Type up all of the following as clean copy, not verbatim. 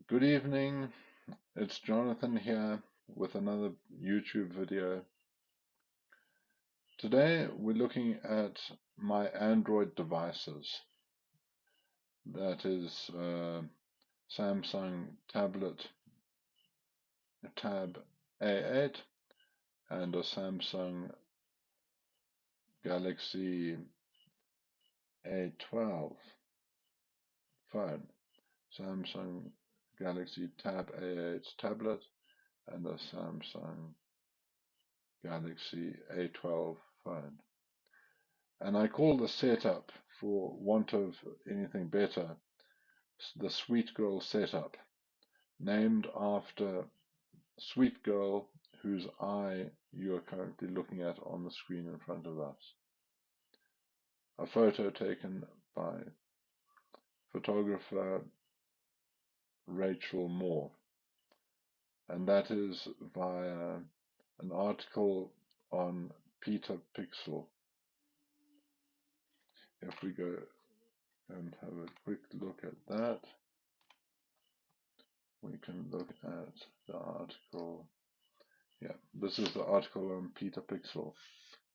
Good evening, it's Jonathan here with another YouTube video. Today we're looking at my Android devices. That is Samsung tablet Tab A8 and a Samsung Galaxy A12 phone. Samsung Galaxy Tab A8 tablet and a Samsung Galaxy A12 phone. And I call the setup, for want of anything better, the Sweet Girl setup, named after Sweet Girl whose eye you are currently looking at on the screen in front of us. A photo taken by photographer Rachel Moore, and that is via an article on Petapixel. If we go and have a quick look at that, we can look at the article. Yeah, this is the article on Petapixel.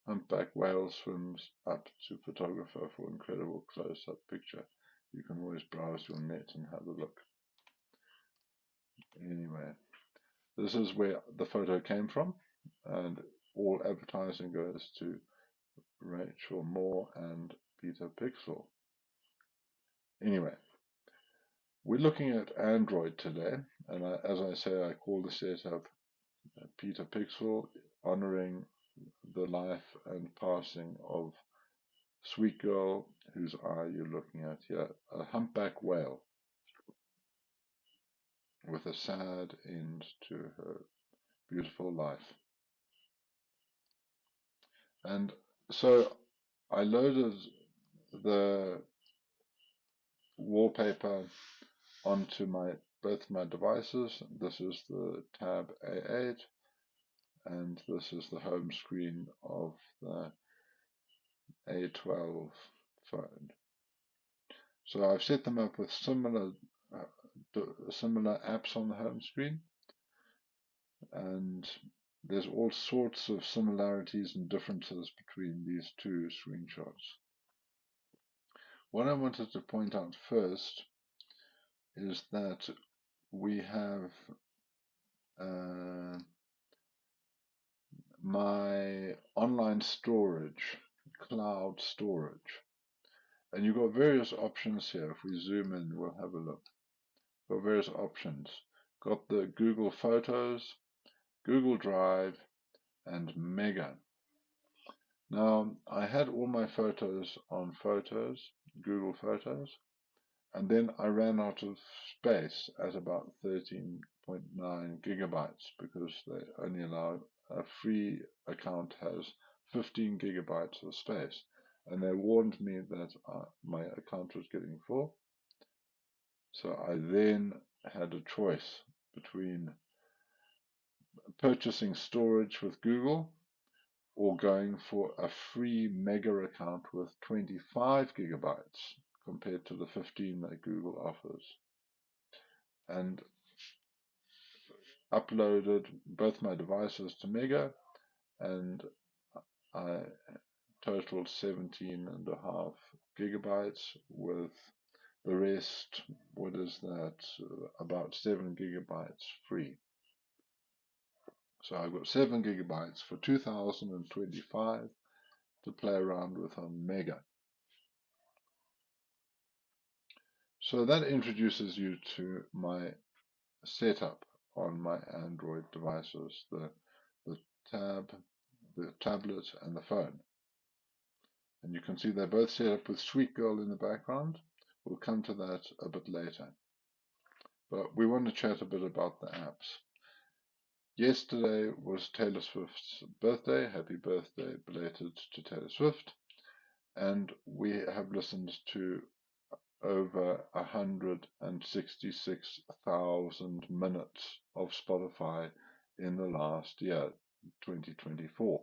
Humpback whale swims up to photographer for incredible close-up picture. You can always browse your net and have a look. Anyway, this is where the photo came from, and all advertising goes to Rachel Moore and Petapixel. Anyway, we're looking at Android today, and as I say, I call the setup Petapixel, honoring the life and passing of Sweet Girl, whose eye you're looking at here, a humpback whale with a sad end to her beautiful life. And so I loaded the wallpaper onto both my devices. This is the Tab A8, and this is the home screen of the A12 phone. So I've set them up with similar apps on the home screen, and there's all sorts of similarities and differences between these two screenshots. What I wanted to point out first is that we have my online storage, cloud storage. And you've got various options here. If we zoom in, we'll have a look. Got various options. Got the Google Photos, Google Drive, and Mega. Now, I had all my photos on Photos, Google Photos, and then I ran out of space at about 13.9 gigabytes because they only allow a free account has 15 gigabytes of space. And they warned me that my account was getting full. So I then had a choice between purchasing storage with Google or going for a free Mega account with 25 gigabytes compared to the 15 that Google offers. And uploaded both my devices to Mega, and I totaled 17.5 gigabytes, with the rest, what is that, about 7 gigabytes free. So I've got 7 gigabytes for 2025 to play around with on Mega. So that introduces you to my setup on my Android devices, the tab, the tablet, and the phone. And you can see they're both set up with Sweet Girl in the background. We'll come to that a bit later. But we want to chat a bit about the apps. Yesterday was Taylor Swift's birthday. Happy birthday belated to Taylor Swift. And we have listened to over 166,000 minutes of Spotify in the last year, 2024.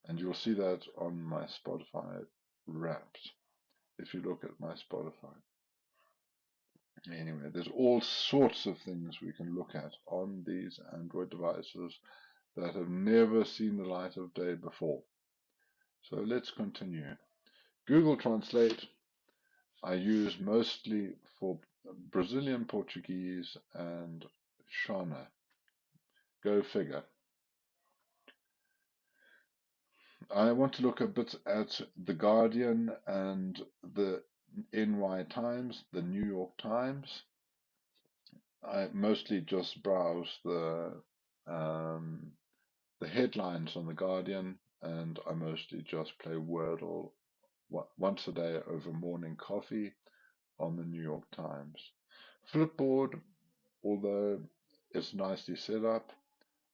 And you'll see that on my Spotify Wrapped, if you look at my Spotify. Anyway, there's all sorts of things we can look at on these Android devices that have never seen the light of day before. So let's continue. Google Translate I use mostly for Brazilian Portuguese and Shona. Go figure. I want to look a bit at The Guardian and the NY Times, the New York Times. I mostly just browse the headlines on The Guardian, and I mostly just play Wordle once a day over morning coffee on the New York Times. Flipboard, although it's nicely set up,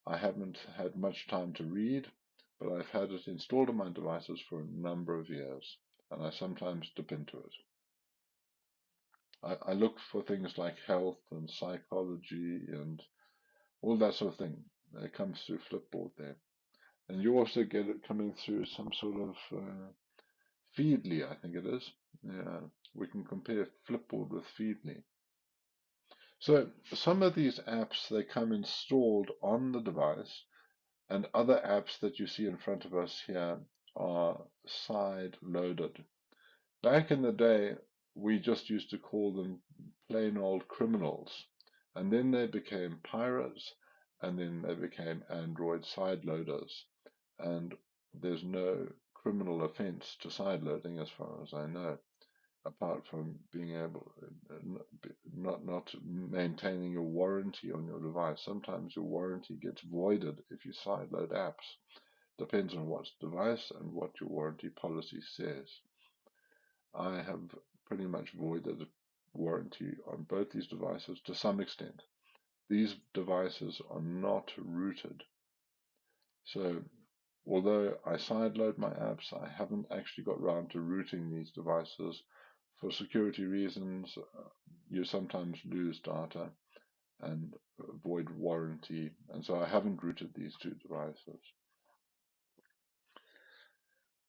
I haven't had much time to read, but I've had it installed on my devices for a number of years, and I sometimes dip into it. I look for things like health and psychology and all that sort of thing. It comes through Flipboard there. And you also get it coming through some sort of Feedly, I think it is. Yeah, we can compare Flipboard with Feedly. So some of these apps, they come installed on the device, and other apps that you see in front of us here are side loaded. Back in the day, we just used to call them plain old criminals, and then they became pirates, and then they became Android side loaders. And there's no criminal offense to side loading as far as I know, apart from being able not maintaining your warranty on your device. Sometimes your warranty gets voided if you sideload apps. Depends on what device and what your warranty policy says. I have pretty much voided warranty on both these devices to some extent. These devices are not rooted. So although I sideload my apps, I haven't actually got round to rooting these devices. For security reasons, you sometimes lose data and void warranty, and so I haven't rooted these two devices.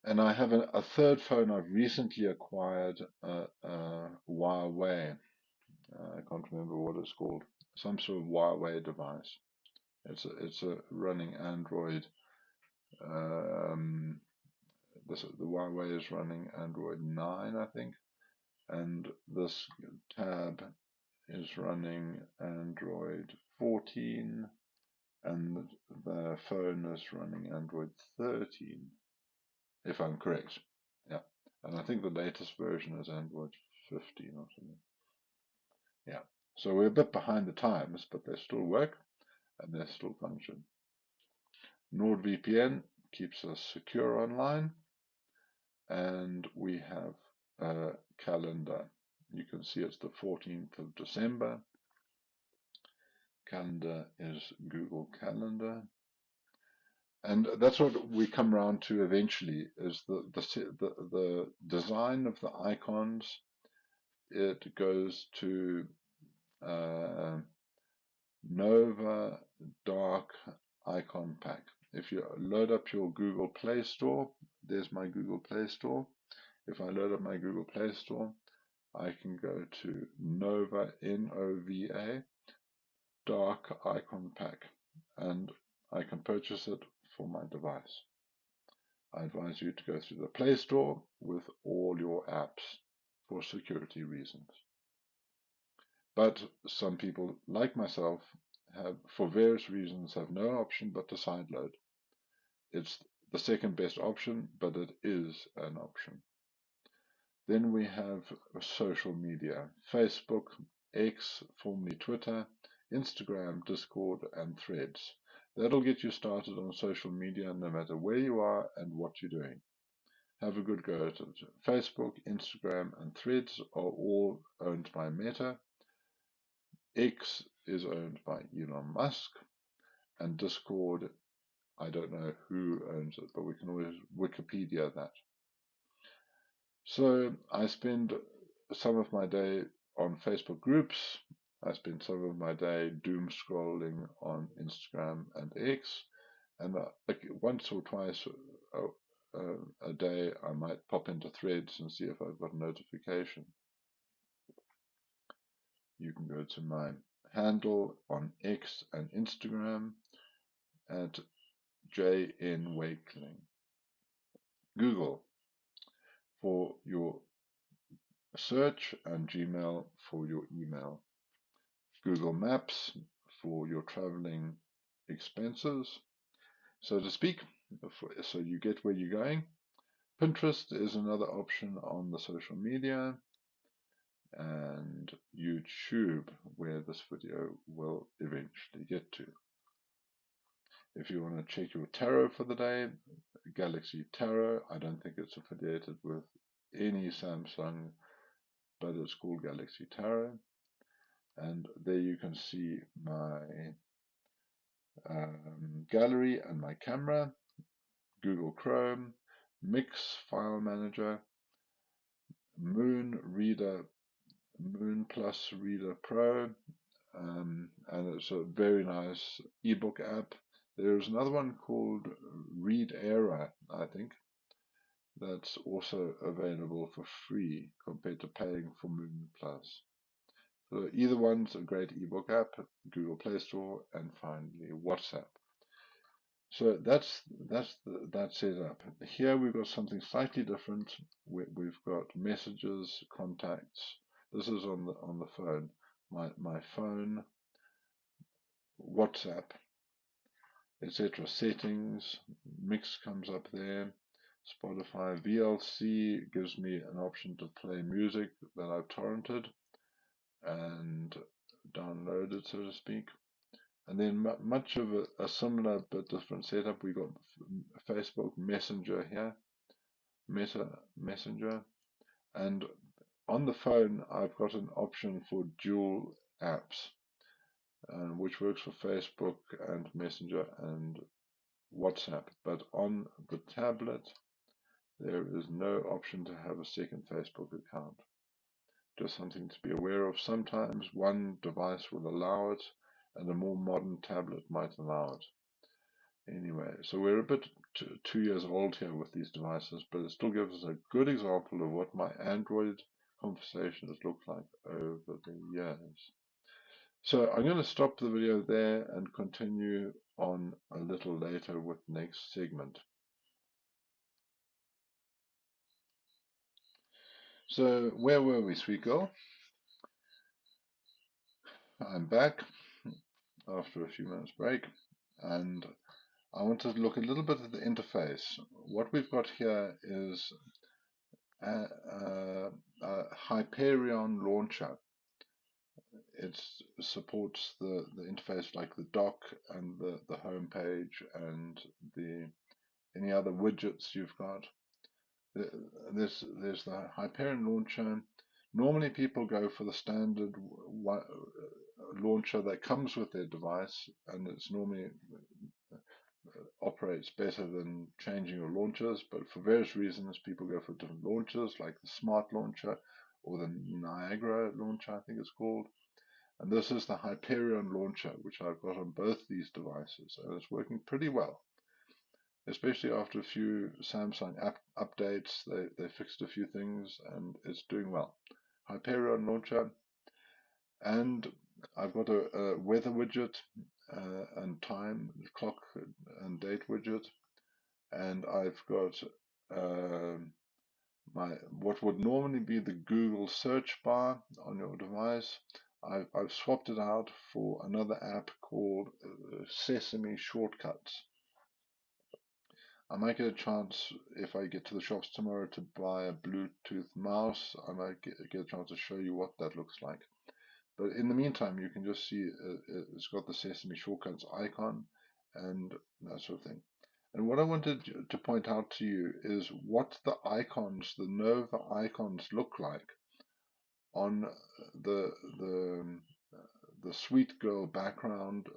And I have a third phone I've recently acquired, Huawei. I can't remember what it's called. Some sort of Huawei device. It's a running Android. The Huawei is running Android 9, I think, and this tab is running Android 14, and the phone is running Android 13, if I'm correct. Yeah, and I think the latest version is Android 15 or something. Yeah, so we're a bit behind the times, but they still work and they still function. NordVPN keeps us secure online, and we have a calendar. You can see it's the 14th of December. Calendar is Google Calendar. And that's what we come around to eventually, is the design of the icons. It goes to Nova Dark Icon Pack. If you load up your Google Play Store, there's my Google Play Store. If I load up my Google Play Store, I can go to Nova, Nova, Dark Icon Pack, and I can purchase it for my device. I advise you to go through the Play Store with all your apps for security reasons. But some people, like myself, have, for various reasons, have no option but to sideload. It's the second best option, but it is an option. Then we have social media: Facebook, X, formerly Twitter, Instagram, Discord, and Threads. That'll get you started on social media no matter where you are and what you're doing. Have a good go at it. Facebook, Instagram, and Threads are all owned by Meta. X is owned by Elon Musk, and Discord, I don't know who owns it, but we can always Wikipedia that. So I spend some of my day on Facebook groups. I spend some of my day doom scrolling on Instagram and X, and like once or twice a day I might pop into Threads and see if I've got a notification. You can go to my handle on X and Instagram at JNWakeling. Google for your search and Gmail for your email. Google Maps for your traveling expenses, so to speak, so you get where you're going. Pinterest is another option on the social media, and YouTube, where this video will eventually get to. If you want to check your tarot for the day, Galaxy Tarot, I don't think it's affiliated with any Samsung, but it's called Galaxy Tarot. And there you can see my gallery and my camera, Google Chrome, Mix File Manager, Moon Plus Reader Pro, and it's a very nice ebook app. There's another one called Read Era, I think, that's also available for free compared to paying for Moon Plus. So either one's a great ebook app, Google Play Store, and finally WhatsApp. So that's it up. Here we've got something slightly different. We've got messages, contacts. This is on the phone. My phone, WhatsApp, etc. Settings, Mix comes up there. Spotify, VLC gives me an option to play music that I've torrented and downloaded, so to speak. And then much of a similar but different setup. We got Facebook Messenger here, Meta Messenger, and on the phone I've got an option for dual apps, which works for Facebook and Messenger and WhatsApp. But on the tablet, there is no option to have a second Facebook account. Just something to be aware of. Sometimes one device will allow it, and a more modern tablet might allow it. Anyway, so we're a bit 2 years old here with these devices, but it still gives us a good example of what my Android conversations look like over the years. So I'm going to stop the video there and continue on a little later with the next segment. So where were we, sweet girl? I'm back after a few minutes break, and I want to look a little bit at the interface. What we've got here is a Hyperion launcher. It supports the interface like the dock and the home page and any other widgets you've got. There's the Hyperion launcher. Normally people go for the standard launcher that comes with their device, and it's normally operates better than changing your launchers, but for various reasons people go for different launchers, like the Smart Launcher or the Niagara launcher, I think it's called. And this is the Hyperion launcher, which I've got on both these devices, and it's working pretty well. Especially after a few Samsung updates, they fixed a few things, and it's doing well. Hyperion launcher, and I've got a weather widget and time, clock and date widget, and I've got what would normally be the Google search bar on your device. I've swapped it out for another app called Sesame Shortcuts. I might get a chance, if I get to the shops tomorrow, to buy a Bluetooth mouse. I might get a chance to show you what that looks like. But in the meantime, you can just see it's got the Sesame Shortcuts icon and that sort of thing. And what I wanted to point out to you is what the icons, the Nova icons, look like on the Sweet Girl background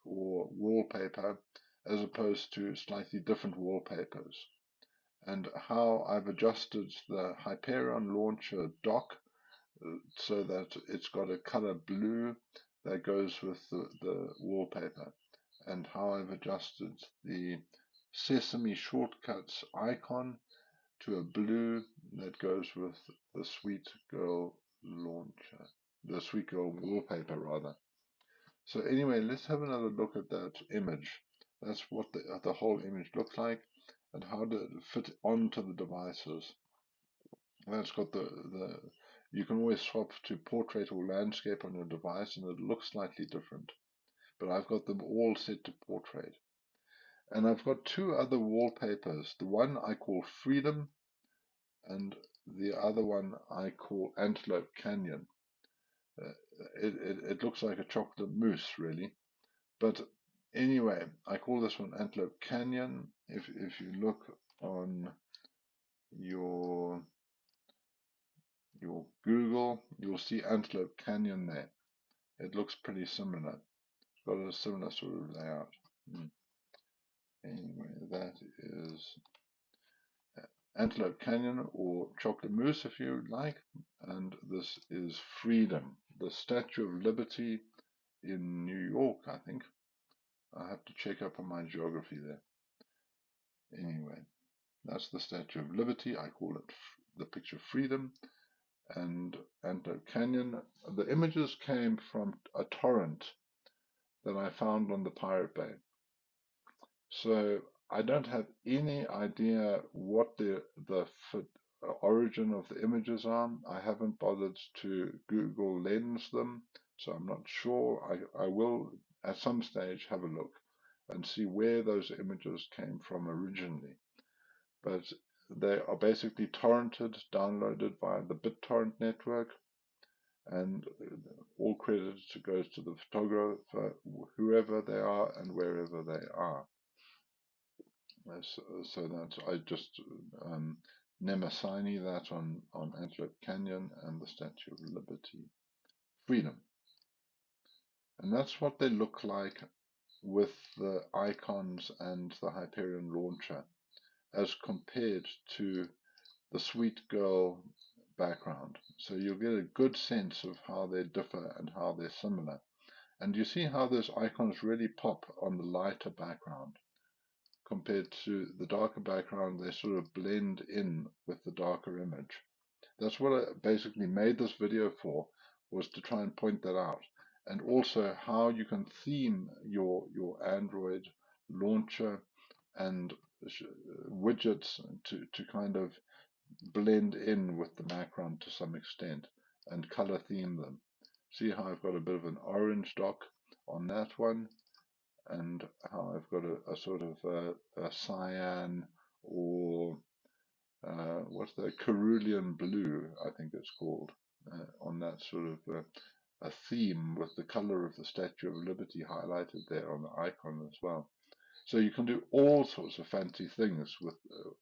or wallpaper, as opposed to slightly different wallpapers, and how I've adjusted the Hyperion launcher dock so that it's got a color blue that goes with the wallpaper, and how I've adjusted the Sesame Shortcuts icon to a blue that goes with the Sweet Girl launcher. the sweet girl wallpaper rather. So anyway, let's have another look at that image. That's what the whole image looks like and how to fit onto the devices. That's got you can always swap to portrait or landscape on your device and it looks slightly different. But I've got them all set to portrait. And I've got two other wallpapers. The one I call Freedom and the other one I call Antelope Canyon. Uh, it looks like a chocolate mousse, really. But anyway, I call this one Antelope Canyon. If you look on your Google, you'll see Antelope Canyon there. It looks pretty similar. It's got a similar sort of layout. Anyway, that is Antelope Canyon or Chocolate Mousse if you like. And this is Freedom, the Statue of Liberty in New York, I think. I have to check up on my geography there. Anyway, that's the Statue of Liberty. I call it the picture Freedom. And Antelope Canyon. The images came from a torrent that I found on the Pirate Bay. So I don't have any idea what the origin of the images are. I haven't bothered to Google Lens them, so I'm not sure. I will at some stage have a look and see where those images came from originally. But they are basically torrented, downloaded via the BitTorrent network, and all credit goes to the photographer, whoever they are and wherever they are. So that I just Nemasini that on Antelope Canyon and the Statue of Liberty, Freedom, and that's what they look like with the icons and the Hyperion launcher, as compared to the Sweet Girl background. So you'll get a good sense of how they differ and how they're similar. And you see how those icons really pop on the lighter background compared to the darker background. They sort of blend in with the darker image. That's what I basically made this video for, was to try and point that out. And also how you can theme your Android launcher and widgets to kind of blend in with the background to some extent and color theme them. See how I've got a bit of an orange dock on that one, and how I've got a sort of a cyan or what's that, cerulean blue, I think it's called, on that sort of a theme with the color of the Statue of Liberty highlighted there on the icon as well. So you can do all sorts of fancy things with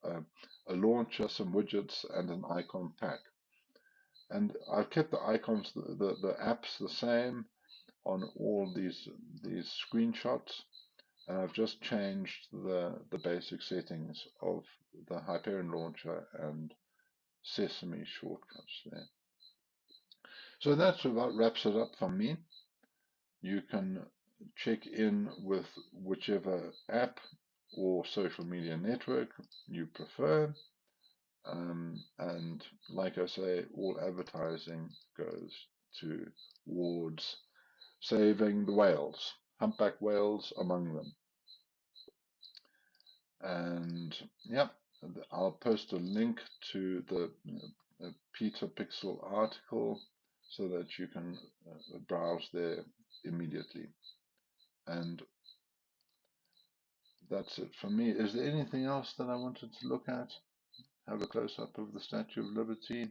a launcher, some widgets, and an icon pack. And I've kept the icons, the apps the same on all these screenshots. And I've just changed the basic settings of the Hyperion launcher and Sesame shortcuts there. So that's about wraps it up for me. You can check in with whichever app or social media network you prefer. And like I say, all advertising goes towards saving the whales, humpback whales among them. And yeah, I'll post a link to the Petapixel article so that you can browse there immediately. And that's it for me. Is there anything else that I wanted to look at? Have a close-up of the Statue of Liberty.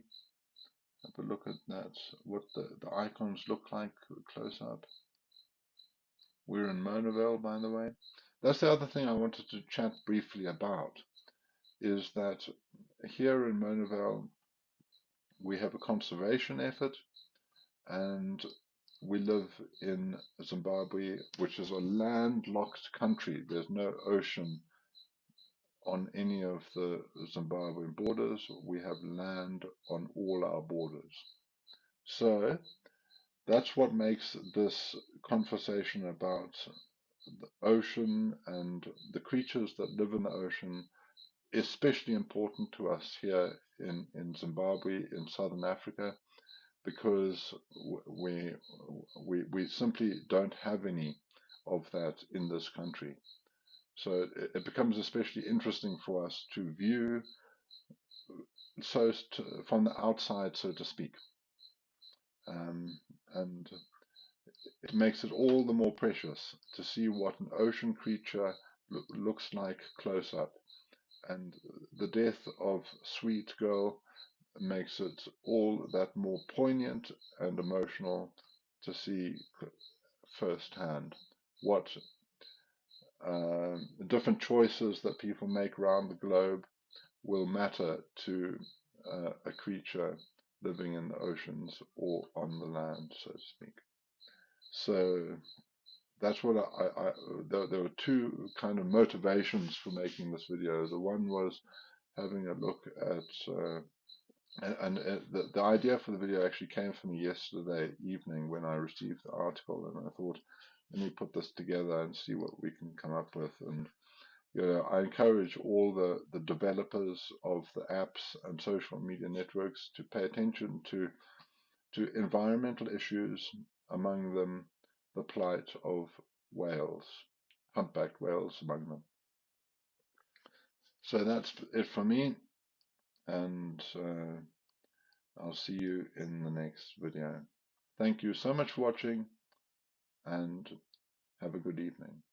Have a look at that, what the icons look like close-up. We're in Monavale, by the way. That's the other thing I wanted to chat briefly about, is that here in Monavale, we have a conservation effort, and we live in Zimbabwe, which is a landlocked country. There's no ocean on any of the Zimbabwean borders. We have land on all our borders. So that's what makes this conversation about the ocean and the creatures that live in the ocean especially important to us here in Zimbabwe, in Southern Africa, because we simply don't have any of that in this country. So it becomes especially interesting for us to view from the outside, so to speak, and it makes it all the more precious to see what an ocean creature looks like close up. And the death of Sweet Girl makes it all that more poignant and emotional to see firsthand what different choices that people make around the globe will matter to a creature living in the oceans or on the land, so to speak. So that's what there were two kind of motivations for making this video. The one was having a look at, the idea for the video actually came for me yesterday evening when I received the article, and I thought, let me put this together and see what we can come up with. And I encourage all the developers of the apps and social media networks to pay attention to environmental issues, among them the plight of whales, humpback whales among them. So that's it for me, and I'll see you in the next video. Thank you so much for watching, and have a good evening.